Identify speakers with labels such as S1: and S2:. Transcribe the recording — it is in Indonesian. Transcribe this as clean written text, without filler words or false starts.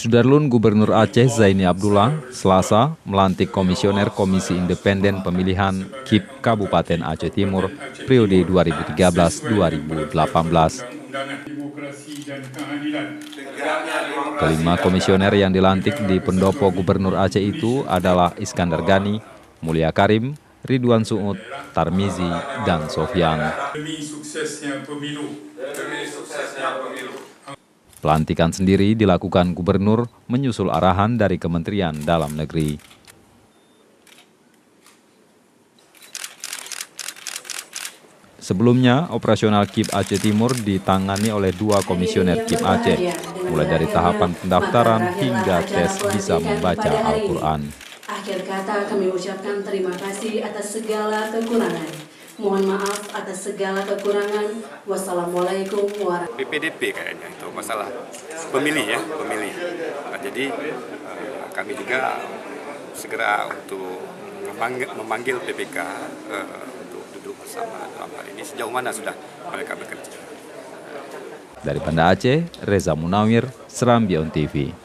S1: Sudarlun Gubernur Aceh Zaini Abdullah Selasa melantik Komisioner Komisi Independen Pemilihan KIP Kabupaten Aceh Timur periode 2013-2018. Kelima komisioner yang dilantik di pendopo Gubernur Aceh itu adalah Iskandar Gani, Mulia Karim, Ridwan Suud, Tarmizi, dan Sofyan. Demi suksesnya pemilu. Pelantikan sendiri dilakukan Gubernur menyusul arahan dari Kementerian Dalam Negeri. Sebelumnya, operasional KIP Aceh Timur ditangani oleh 2 komisioner KIP Aceh, mulai dari tahapan pendaftaran hingga tes bisa membaca Al-Quran.
S2: Akhir kata kami ucapkan terima kasih atas segala kekurangan. Mohon maaf atas segala kekurangan. Wassalamualaikum warahmatullahi wabarakatuh.
S3: BPDP kayaknya itu masalah pemilih ya, pemilih. Nah, jadi kami juga segera untuk memanggil PPK untuk duduk bersama dalam hal ini. Sejauh mana sudah mereka bekerja?
S1: Dari Banda Aceh, Reza Munawir, Serambi On TV.